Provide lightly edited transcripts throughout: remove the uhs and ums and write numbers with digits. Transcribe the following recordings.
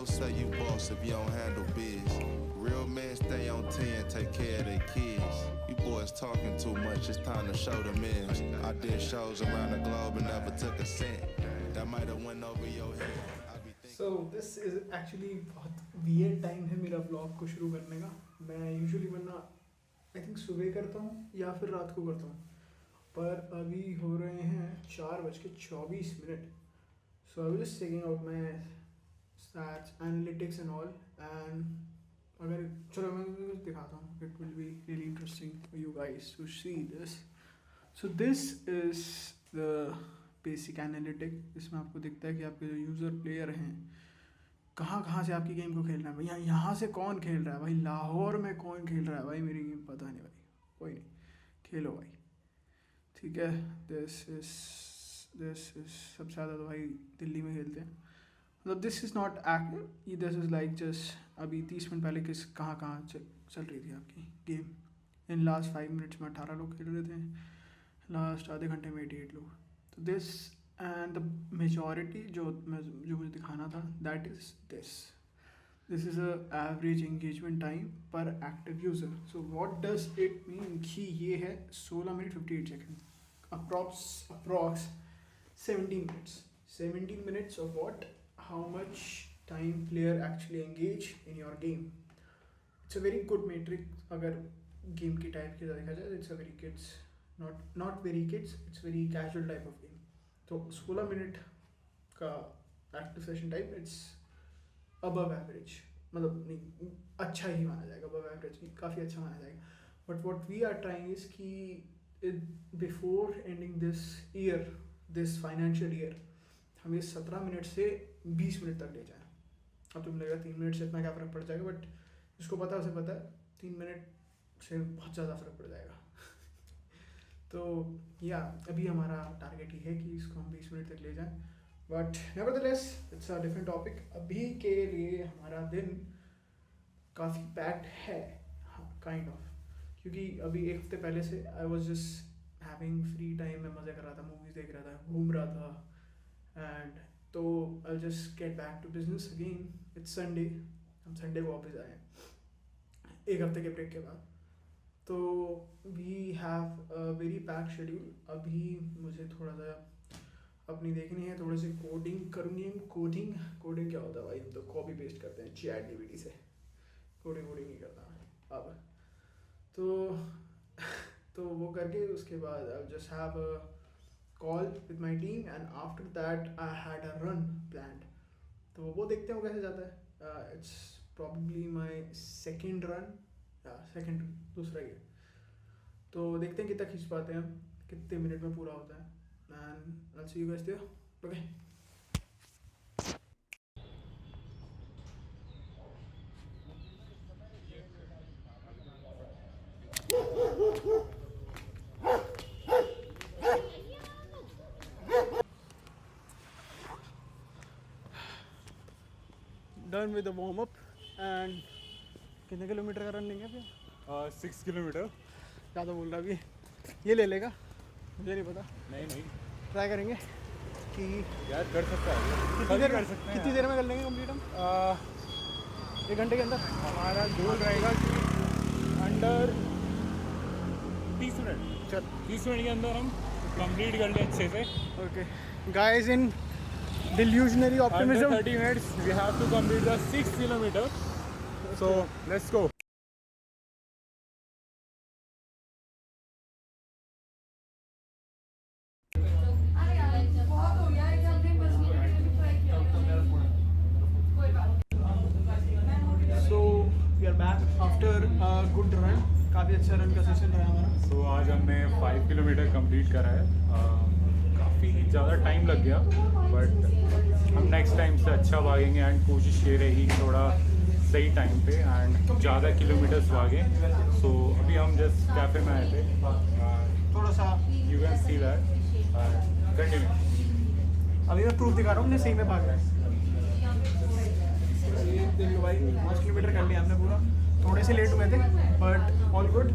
hoes say you boss if you don't handle biz. Real men stay on 10, take care of their kids. You boys talking too much, it's time to show them ends. I did shows around the globe and never took a cent. That might have went over your head. So this is actually बहुत weird time है मेरा vlog को शुरू करने का. मैं usually वरना I think सुबह करता हूँ या फिर रात को करता हूँ, पर अभी हो रहे हैं 4:24. So I was just checking out my stats, analytics and all, and अगर चलो मैं कुछ दिखाता हूँ. It will be really interesting for you guys to see this. So this is the basic analytic. इसमें आपको दिखता है कि आपके जो यूज़र प्लेयर हैं कहाँ से आपकी गेम को खेलना है. भैया यहाँ से कौन खेल रहा है भाई, लाहौर में कौन खेल रहा है भाई मेरी गेम, पता नहीं भाई, कोई नहीं, खेलो भाई, ठीक है. दिस इज सबसे ज़्यादा तो भाई दिल्ली में खेलते हैं. मतलब this is not active, this is like just अभी 30 मिनट पहले कहाँ चल रही थी आपकी गेम. इन लास्ट 5 मिनट्स में 18 लोग खेल रहे थे, लास्ट आधे घंटे में 88 लोग. तो दिस एंड द मेजॉरिटी जो मुझे दिखाना था, that is this is a average engagement time per active user. So what does it mean कि ये है 16 minute 58 second, approx 17 minutes of what, how much time player actually engage in your game. It's a very good metric. अगर game की type की देखा जाए, it's a very kids, not very kids, it's very casual type of game. तो 16 minute का active session time, it's above average. मतलब नहीं, अच्छा ही माना जाएगा, above average नहीं, काफ़ी अच्छा माना जाएगा. But what we are trying is कि before ending this financial year हम ये 17 मिनट से 20 मिनट तक ले जाएं. अब तुम लगेगा 3 मिनट से इतना क्या फ़र्क पड़ जाएगा, बट जिसको पता है उसे पता है 3 मिनट से बहुत ज़्यादा फ़र्क पड़ जाएगा. तो या अभी हमारा टारगेट ये है कि इसको हम 20 मिनट तक ले जाएं, but nevertheless it's a different topic. अभी के लिए हमारा दिन काफ़ी पैक्ड है, काइंड ऑफ, क्योंकि अभी एक हफ्ते पहले से I was just having free time, मैं मज़े कर रहा था, मूवीज़ देख रहा था, घूम रहा था. एंड तो I just get back to business again. It's Sunday, हम संडे को वापस आए एक हफ्ते के ब्रेक के बाद. तो we have a very packed schedule. अभी मुझे थोड़ा सा अपनी देखनी है, थोड़ी सी कोडिंग करूँगी. कोडिंग क्या होता है भाई, हम तो कॉपी पेस्ट करते हैं ChatGPT से, कोडिंग नहीं करता मैं अब. तो वो करके उसके बाद I just have a call with my team, and after that I had a run planned. तो वो देखते हैं वो कैसे जाता है. It's probably my second run, दूसरा ही है. तो देखते हैं कितना खींच पाते हैं हम, कितने मिनट में पूरा होता है. And I see you guys there. Okay, done with the warm up. And कितने किलोमीटर का रन लेंगे फिर? 6 किलोमीटर. ज़्यादा बोल रहा अभी, ये ले लेगा, मुझे नहीं पता. नहीं ट्राई करेंगे कि यार कर सकता है, कितनी देर में कर लेंगे कंप्लीट हम? 1 घंटे के अंदर. हमारा गोल रहेगा कि अंडर 30 मिनट, 30 मिनट के अंदर हम कंप्लीट कर लें अच्छे से. Okay guys, in delusionary optimism, Under 30 minutes we have to complete the 6 kilometer. So let's go. So we are back after a good run. काफ़ी अच्छा रन का सेशन रहा हमारा. So आज हमने 5 किलोमीटर कंप्लीट करा है. काफ़ी ज़्यादा टाइम लग गया, बट हम नेक्स्ट टाइम से अच्छा भागेंगे. एंड कोशिश ये रहेगी थोड़ा सही टाइम पे एंड ज़्यादा किलोमीटर्स भागें. सो अभी हम जस्ट कैफ़े में आए थे, थोड़ा सा you can see that. Continue. अभी मैं प्रूफ दिखा रहा हूँ, मुझे सही में भाग रहा है. ये देख लो भाई, 5 किलोमीटर कर लिया हमने पूरा. थोड़े से लेट हुए थे, but all good.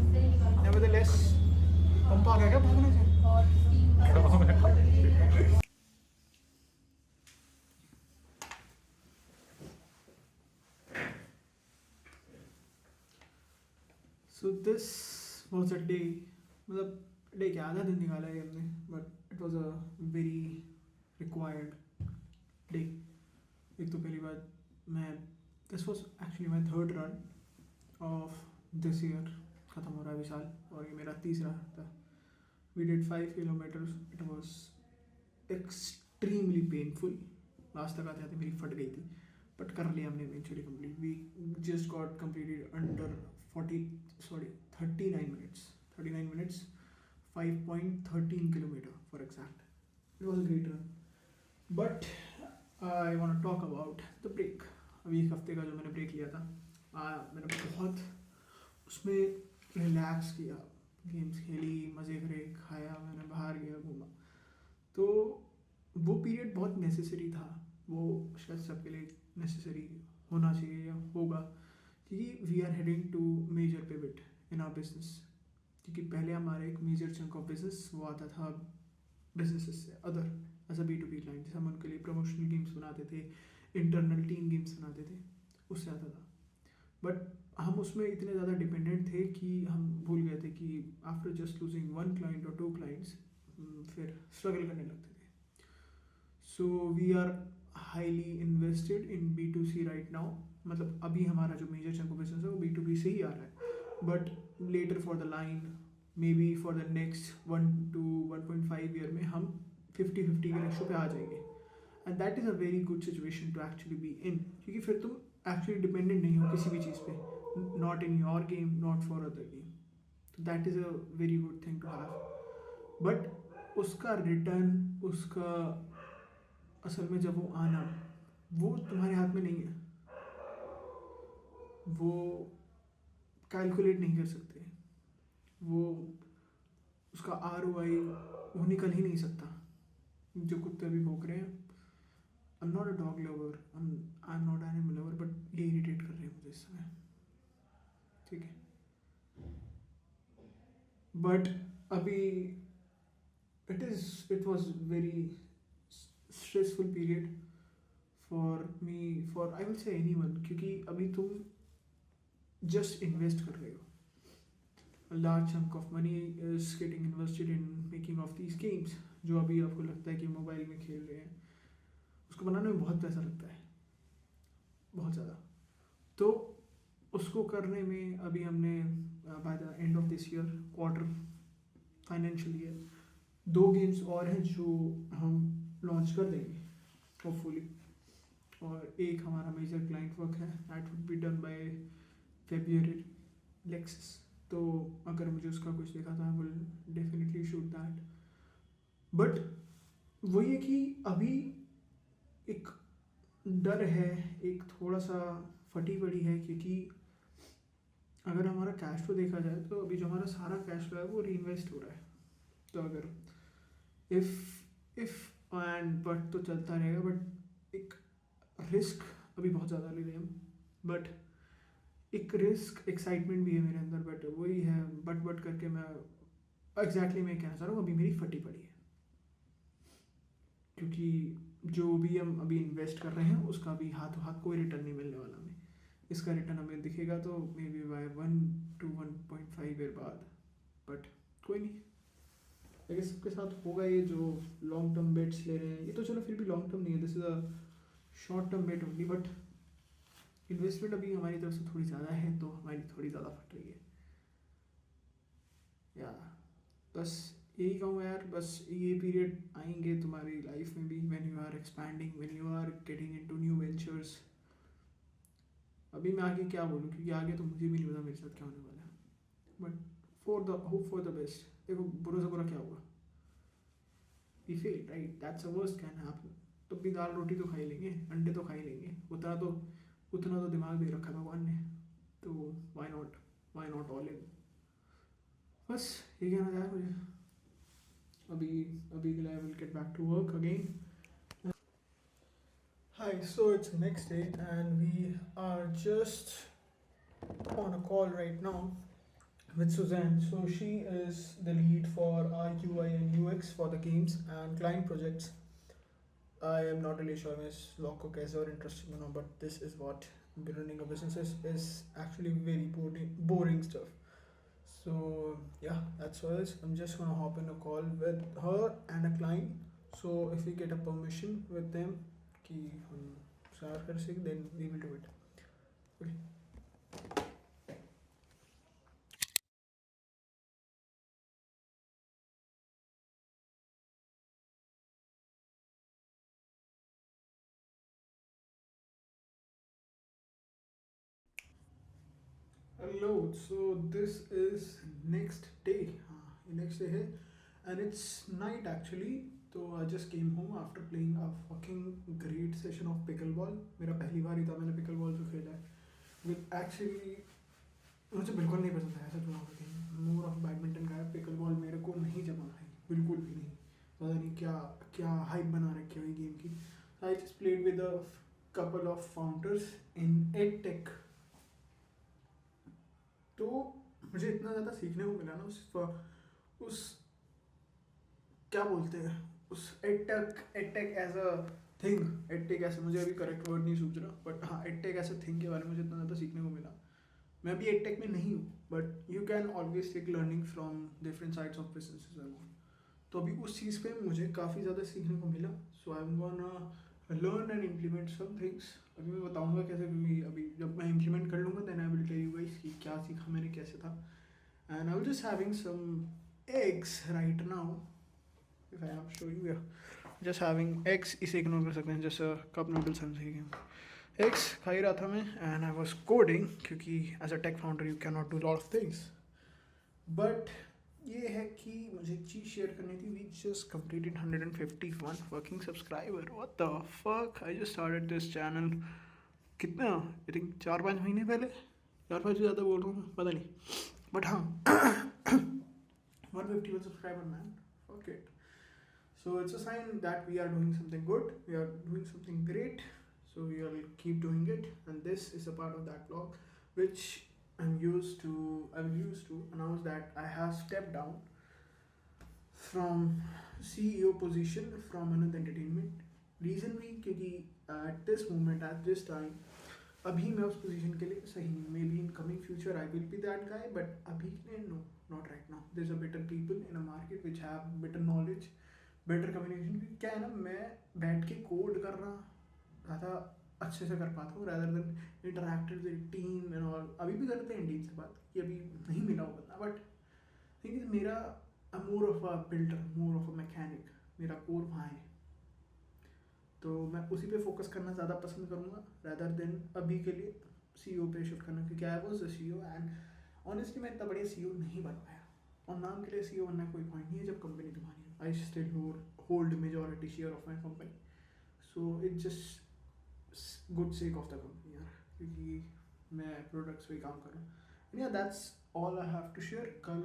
Nevertheless pump आ गया क्या भागने से? So this was a day, मतलब डे क्या आधा दिन निकाला है हमने, but it was a very required day. एक तो पहली बात, मैं this was actually my third run of this year, ख़त्म हो रहा है अभी साल, और ये मेरा तीसरा था। We did 5 kilometres, it was extremely painful. Last तक आते आते मेरी फट गई थी, बट कर लिया हमने eventually complete. We just got completed under 39 minutes 5.13 kilometre for exact. It was a great run, but I want to talk about the break. अभी एक हफ्ते का जो मैंने ब्रेक लिया था, मैंने बहुत उसमें रिलैक्स किया, गेम्स खेली, मज़े करे, खाया, मैंने बाहर गया, घूमा। तो वो पीरियड बहुत नेसेसरी था, वो शायद सबके लिए नेसेसरी होना चाहिए या होगा, क्योंकि we are heading to major pivot in our business. क्योंकि पहले हमारा एक मेजर चंक ऑफ बिजनेस वो आता था बिजनेसेस से other as a B2B client, जैसे हम उनके लिए प्रमोशनल गेम्स बनाते थे, इंटरनल टीम गेम्स बनाते थे, उससे आता था। बट हम उसमें इतने ज़्यादा डिपेंडेंट थे कि हम भूल गए थे कि आफ्टर जस्ट लूजिंग 1 क्लाइंट और 2 क्लाइंट्स फिर स्ट्रगल करने लगते थे। So we are highly invested in B2C right now. मतलब अभी हमारा जो मेजर चंक ऑफ बिजनेस है वो B2B से ही आ रहा है, but later for the line, maybe for the next 1 to 1.5 year में हम 50-50 के रेशो पे आ जाएंगे। And that is a very good situation to actually be in, क्योंकि फिर तुम एक्चुअली डिपेंडेंट नहीं हो किसी भी चीज़ पे, not in your game, not for other game. तो that is a very good thing to have. But उसका रिटर्न, उसका असल में जब वो आना, वो तुम्हारे हाथ में नहीं है, वो कैलकुलेट नहीं कर सकते, वो उसका ROI वो निकल ही नहीं सकता। जो कुत्ते भी भौंक रहे हैं, I am not a dog lover, I am not animal lover, but ये इरिटेट कर रहे हैं मुझे इस समय, ठीक है। बट अभी it was very stressful period for me, for I will say anyone, क्योंकि अभी तुम जस्ट इन्वेस्ट कर रहे हो, a large chunk of money is getting invested in making of these games, जो अभी आपको लगता है कि मोबाइल में खेल रहे हैं, उसको बनाने में बहुत पैसा लगता है, बहुत ज़्यादा। तो उसको करने में अभी हमने by the end of this year, quarter financial year, 2 games और हैं जो हम लॉन्च कर देंगे होपफुली, और एक हमारा मेजर क्लाइंट वर्क है, that would be done by February, Lexus. तो अगर मुझे उसका कुछ देखा था, I will definitely shoot that. But वही है कि अभी एक डर है, एक थोड़ा सा फटी पड़ी है, क्योंकि अगर हमारा कैश फ्लो देखा जाए तो अभी जो हमारा सारा कैश फ्लो है वो रीइन्वेस्ट हो रहा है। तो अगर इफ एंड बट तो चलता रहेगा, बट एक रिस्क अभी बहुत ज़्यादा ले रहे हैं हम, बट एक रिस्क एक्साइटमेंट भी है मेरे अंदर, बट वही है, बट करके मैं एग्जैक्टली मैं कहना चाह रहा हूँ, अभी मेरी फटी पड़ी है, क्योंकि जो भी हम अभी इन्वेस्ट कर रहे हैं उसका अभी हाथों हाथ कोई रिटर्न नहीं मिलने वाला हमें। इसका रिटर्न हमें दिखेगा तो maybe by 1 to 1.5 year बाद, बट कोई नहीं, लेकिन सबके साथ होगा ये जो लॉन्ग टर्म बेट्स ले रहे हैं। ये तो चलो फिर भी लॉन्ग टर्म नहीं है, this is a short term bet only, but investment अभी हमारी तरफ से थोड़ी ज़्यादा है, तो हमारी थोड़ी ज़्यादा फट रही है यार। बस यही कहूँ यार, बस ये पीरियड आएंगे तुम्हारी लाइफ में भी, when you are expanding, when you are getting into new ventures. अभी मैं आगे क्या बोलूँ, क्योंकि आगे तो मुझे भी नहीं पता मेरे साथ क्या होने वाला है, but hope for the best. देखो बुरा से बुरा क्या होगा, we fail right, that's a worst can happen. तो भी दाल रोटी तो खा ही लेंगे, अंडे तो खा ही लेंगे, उतना तो दिमाग दे रखा है भगवान ने, तो वाई नॉट ऑल इन। बस ये कहना था मुझे। अभी के लिए I will get back to work again. Hi, so it's next day and we are just on a call right now with Suzanne. So she is the lead for our UI and UX for the games and client projects. I am not really sure मैं इस vlog को कैसे और interesting बनाऊँ, but this is what running a business is actually very boring stuff. So yeah, that's all. I'm just gonna hop in a call with her and a client. So if we get a permission with them कि हम start कर सकें, then we will do it. Okay. Hello. So this is next day. हाँ, next day है, and it's night actually. So I just came home after playing a fucking great session of pickleball. मेरा पहली बार ही था मैंने pickleball जो खेला है. With actually मुझे बिल्कुल नहीं पसंद है ऐसा चुनाव का गेम. मोर ऑफ बैडमिंटन का है. पिकलबॉल मेरे को नहीं जमा भाई, बिल्कुल भी नहीं. पता नहीं क्या क्या हाइप बना रखी है गेम की. I just played with a couple of founders in edtech. तो मुझे इतना ज़्यादा सीखने को मिला ना उस क्या बोलते हैं उस edtech as a thing. Edtech ऐसे, मुझे अभी करेक्ट वर्ड नहीं सूझ रहा, बट हाँ एडटेक ऐसे थिंग के बारे में मुझे इतना ज़्यादा सीखने को मिला. मैं अभी एडटेक में नहीं हूँ, but you can always take learning from different sides of business. तो अभी उस चीज़ पे मुझे काफ़ी ज़्यादा सीखने को मिला. So I am gonna learn and implement some things. अभी मैं बताऊंगा कैसे, क्योंकि अभी जब मैं इम्प्लीमेंट कर लूँगा then I will tell you guys कि क्या सीखा मैंने, कैसे था. And I will just having some eggs right now. If I am show you, just having eggs. इसे इग्नोर कर सकते हैं, जैसे कप नूडल्स हम सीखेंगे. एग्स खा ही रहा था मैं, एंड आई वॉज कोडिंग, क्योंकि as a tech founder you can not do lot of things. But ये है कि मुझे एक चीज़ शेयर करनी थी. We just completed 151 working subscriber. What the fuck, I just started this channel कितना, आई थिंक 4-5 महीने पहले. 4-5 से ज़्यादा बोल रहा हूँ, पता नहीं, बट हाँ 151 subscriber man, fuck it. So it's a sign that we are doing something good, we are doing something great. So we will keep doing it, and this is a part of that vlog, which I will use to announce that I have stepped down from CEO position from Anand Entertainment. Reason भी क्योंकि at this moment, at this time, अभी मैं उस position के लिए सही नहीं. Maybe in coming future I will be that guy, but अभी के लिए no, not right now. There's a better people in a market which have better knowledge, better communication. क्या है ना, मैं बैठ के कोड कर रहा ज़्यादा अच्छे से कर पाता हूँ rather than interacted with team and all. अभी भी करते हैं टीम से बात, कि अभी नहीं मिला वो बंदा, बट थिंक इज मेरा more of a builder, more of a mechanic. मेरा कोर वहाँ है, तो मैं उसी पे फोकस करना ज़्यादा पसंद करूँगा rather than अभी के लिए CEO पे शिफ्ट करना. क्योंकि I was the CEO and honestly मैं इतना बढ़िया CEO नहीं बन पाया. और नाम के लिए CEO बनना कोई पॉइंट नहीं है जब कंपनी तुम्हारी है. I still hold majority share of my company. So it's just good sake of the company यार, क्योंकि मैं प्रोडक्ट्स पे काम कर रहा हूँ. Yeah, that's all I have to share. कल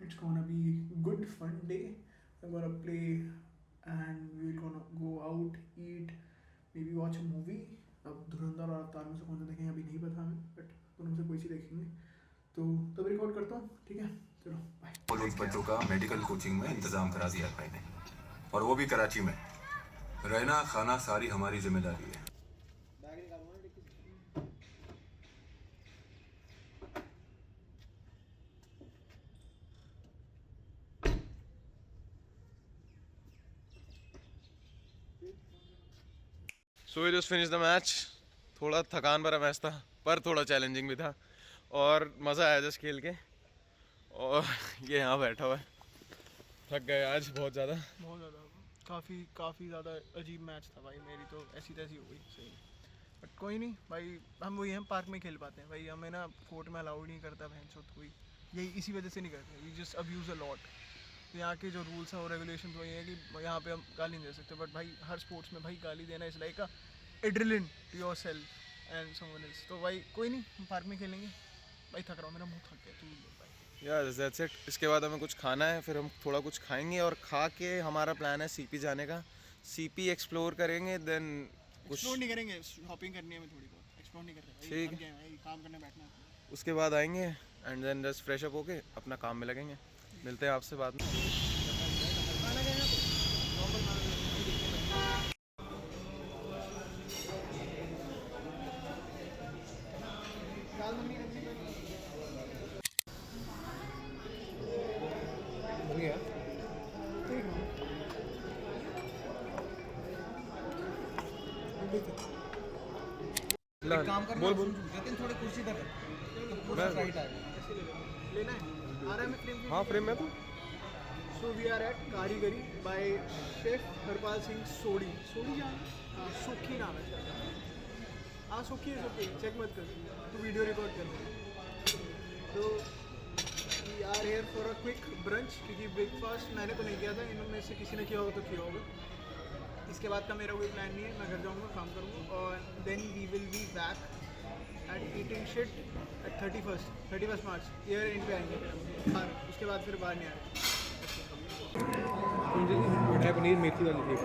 it's gonna be good fun day. I'm gonna play and we're gonna go out, eat, maybe watch a movie. अब धुरंधर और अवतार में से कौन सा देखेंगे अभी नहीं पता हमें, बट दोनों से कोई सी देखेंगे. तो तब रिकॉर्ड करता हूँ, ठीक है, चलो बाय. और उन बच्चों का मेडिकल कोचिंग में इंतजाम करा दिया भाई ने, और वो भी कराची में. रहना खाना सारी हमारी जिम्मेदारी है. So we just finish the match. थोड़ा थकान भरा मैच था, पर थोड़ा चैलेंजिंग भी था, और मज़ा आया जस्ट खेल के. और ये यहाँ बैठा हुआ है, थक गए आज बहुत ज़्यादा. काफ़ी ज़्यादा अजीब मैच था भाई. मेरी तो ऐसी तैसी हो गई सही, बट कोई नहीं भाई. हम वही हम पार्क में खेल पाते हैं भाई, हमें ना कोर्ट में अलाउड नहीं करता भैंस कोई. यही इसी वजह से नहीं करते. We just abuse a lot. यहाँ के जो रूल्स हैं और रेगुलेशन वही है कि यहाँ पे हम गाली नहीं दे सकते, बट भाई हर स्पोर्ट्स में भाई गाली देना is like a adrenaline to yourself and someone else. तो भाई कोई नहीं, हम पार्क में खेलेंगे. भाई थक रहा हूँ, मेरा मुंह थक गया. तू भाई यार दैट्स इट. इसके बाद हमें कुछ खाना है, फिर हम थोड़ा कुछ खाएंगे, और खा के हमारा प्लान है सीपी जाने का. सीपी एक्सप्लोर करेंगे, देन कुछ एक्सप्लोर नहीं करेंगे, शॉपिंग करनी है हमें थोड़ी बहुत. एक्सप्लोर नहीं कर रहे भाई, ठीक है भाई, काम करने बैठना है. उसके बाद आएंगे and then just fresh up होके अपना काम में लगेंगे. मिलते हैं आपसे बाद में. खाना खाना नॉर्मल खाना दाल मम्मी हाँ काम करना बोल बोल जतिन थोड़े कुर्सी तक मैं राइट आ लेना है आ रहा है मैं फ्रेम हाँ फ्रेम में तो सो वी आर एट कारीगरी बाय शेफ हरपाल सिंह सोडी जान सुखी नाम है शायद। हाँ सुखी है चेक मत कर तू वीडियो रिकॉर्ड कर रहा है। तो we are here for a quick brunch क्योंकि ब्रेकफास्ट मैंने तो नहीं किया था, इनमें से किसी ने किया होगा तो किया होगा। इसके बाद का मेरा कोई प्लान नहीं है, मैं घर जाऊँगा काम करूँगा और then we will be back at eating shit at 31st March year end पे आएंगे बाहर, उसके बाद फिर बाहर नहीं आ रहे। मटर पनीर मेथी वाली थी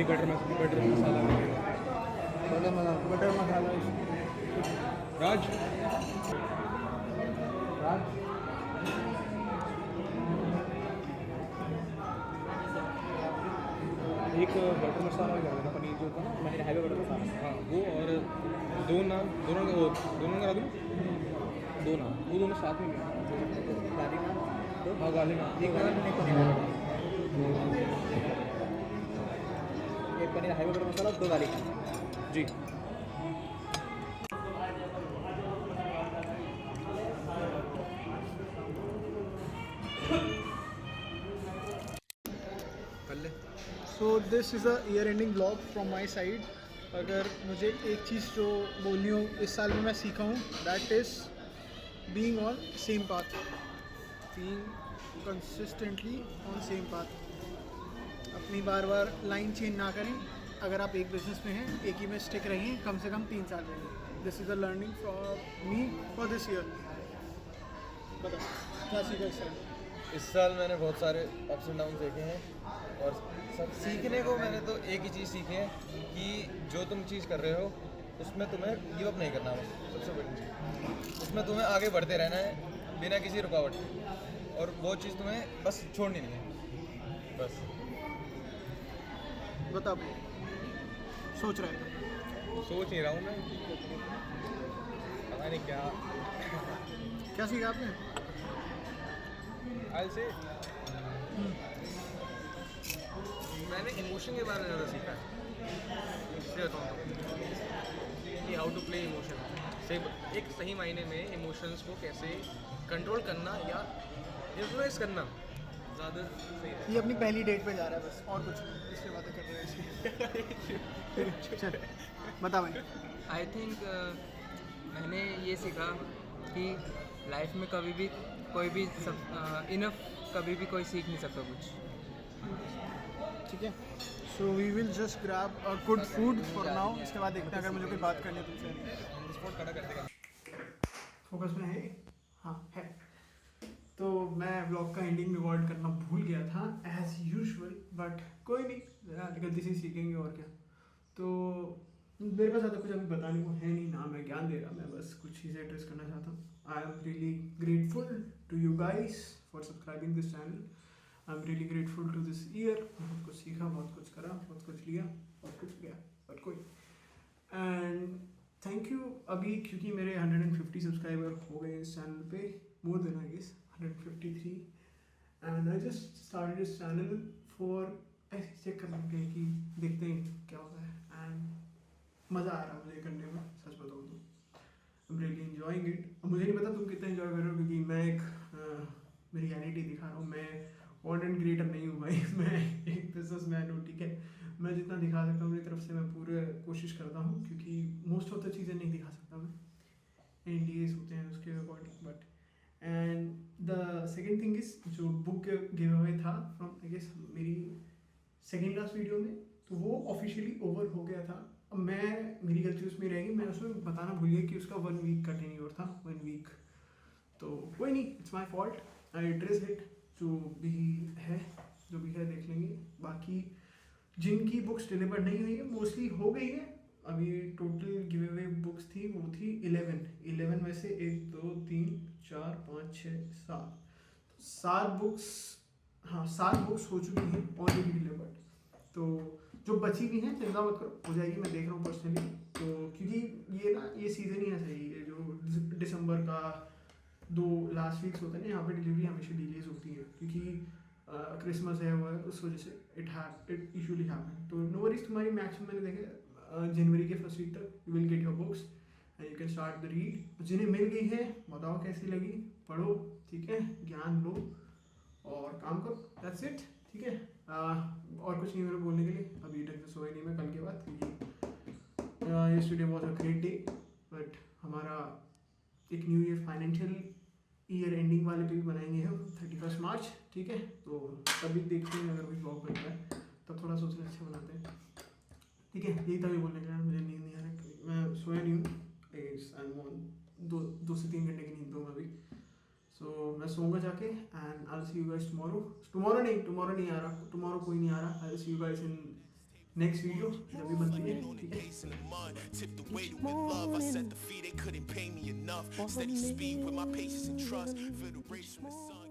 एक बटर मसाला राज एक बटर मसाला भी करा था पनीर जो था ना मैंने हैवी बटर मसाला हाँ वो और दोनों नान करा दूँ दो नान वो दोनों साथ में हाँ गाली नान एक पनीर हैवी बटर मसाला 2 गाली जी। So this is a year ending blog from my side. अगर मुझे एक चीज़ जो बोलनी हो इस साल में मैं सीखा हूँ that is being on same path, being consistently on same path. अपनी बार बार लाइन चेंज ना करें। अगर आप एक बिजनेस में हैं एक ही में स्टिक रहिए कम से कम 3 साल रहिए। This is a learning for me for this year. बताओ क्या सीखा इस साल? इस साल मैंने बहुत सारे अप्स एंड डाउन देखे हैं और सब सीखने को मैंने तो एक ही चीज़ सीखी है कि जो तुम चीज़ कर रहे हो उसमें तुम्हें गिव अप नहीं करना, बस सबसे बड़ी चीज़ उसमें तुम्हें आगे बढ़ते रहना है बिना किसी रुकावट के, और वो चीज़ तुम्हें बस छोड़नी नहीं है बस। बता सोच रहा है? सोच नहीं रहा हूँ मैं, पता नहीं क्या सीखा आपने? आज से मैंने इमोशन के बारे में ज़्यादा सीखा है। इसलिए बताऊँ कि हाउ टू प्ले इमोशन, सही एक सही मायने में इमोशंस को कैसे कंट्रोल करना या इन्फ्लुएंस करना ज़्यादा सही है। ये अपनी पहली डेट पे जा रहा है बस, और कुछ नहीं, इससे बातें कर रहे हैं। चल बता भाई। आई थिंक मैंने ये सीखा कि लाइफ में कभी भी कोई भी इनफ कभी भी कोई सीख नहीं सकता कुछ। ठीक है, so we will just grab a good food for now. इसके बाद देखते हैं अगर मुझे कोई बात करनी है तुमसे। फोकस में है? हाँ है। तो मैं ब्लॉग का एंडिंग रिकॉर्ड करना भूल गया था एज यूजुअल, बट कोई नहीं, गलती से सीखेंगे और क्या। तो मेरे पास ज़्यादा कुछ अभी बताने को है नहीं, ना मैं ज्ञान दे रहा, मैं बस कुछ चीज़ें एड्रेस करना चाहता हूँ। I am really grateful to you guys for subscribing this channel. I am really grateful to this year. बहुत कुछ सीखा, बहुत कुछ करा, बहुत कुछ लिया, बहुत कुछ गया, बट कोई। एंड थैंक यू अभी, क्योंकि मेरे 150 सब्सक्राइबर हो गए इस चैनल पे, more than I guess 153, and I just started this channel for ऐसे चेक करने के लिए कि देखते हैं क्या होता है, एंड मज़ा आ रहा है मुझे करने में, सच बताऊँ तो। आई एम रियली एंजॉइंग इट। मुझे नहीं पता तुम कितना एंजॉय कर रहे हो, क्योंकि मैं एक मेरी रियलिटी दिखा रहा हूँ। मैं कंटेंट क्रिएटर नहीं हूँ भाई, मैं एक बिजनेसमैन हूँ, ठीक है। मैं जितना दिखा सकता हूँ मेरी तरफ से मैं पूरे कोशिश करता हूँ, क्योंकि मोस्ट ऑफ द चीज़ें नहीं दिखा सकता मैं, NDAs होते हैं उसके according. But and the second thing is, जो बुक गिव अवे था फ्रॉम आई गेस मेरी सेकेंड लास्ट वीडियो में, तो वो ऑफिशियली ओवर हो गया था। अब मेरी गलती उसमें रहेगी, मैं उसमें बताना भूल गया कि उसका 1 वीक का टेन्योर था, 1 वीक। तो कोई नहीं, it's my fault, I address it. जो भी है देख लेंगे। बाकी जिनकी बुक्स डिलीवर नहीं हुई है, मोस्टली हो गई है। अभी टोटल गिव अवे बुक्स थी, वो थी 11 में से 1 2 3 4 5 6 7 बुक्स, हाँ 7 बुक्स हो चुकी हैं ऑलरेडी डिलीवर्ड। तो जो बची भी हैं चिंता मत करो, हो जाएगी, मैं देख रहा हूँ पर्सनली। तो क्योंकि ये सीज़न ही ऐसा ही है, जो दिसंबर का 2 लास्ट वीक्स होते हैं ना, यहाँ पे डिलीवरी हमेशा डिलेज होती है, क्योंकि क्रिसमस है वो है, उस वजह से इट यूजुअली हैपन। तो नो वरीज, तुम्हारी मैक्सिमम मैंने देखे जनवरी के फर्स्ट वीक तक you will get your books and you can start the read. जिन्हें मिल गई है बताओ कैसी लगी, पढ़ो, ठीक है, ज्ञान लो और काम करो, दैट्स इट, ठीक है। और कुछ नहीं मेरे बोलने के लिए, अभी तक तो सोए नहीं मैं कल के बाद, क्योंकि yesterday was a great day, but हमारा एक new year financial year ending वाले पे भी बनाएंगे हम 31 मार्च, ठीक है। तो तभी देखते हैं अगर कोई ब्लॉग बनता है तब थोड़ा सोच अच्छा बनाते हैं, ठीक है। यही था भी बोलने का, मुझे नींद नहीं आ रहा, मैं सोया नहीं हूँ, दो से 3 घंटे की नींद दूँ अभी। सो मैं सोऊंगा जाके and I will see you guys tomorrow नहीं आ रहा, टुमारो कोई नहीं आ रहा, I will see you guys in next video जब भी बनती है, ठीक है। Tipped the waiter with love. I set the fee, they couldn't pay me enough. Steady speed with my patience and trust. Feel the race from the sun.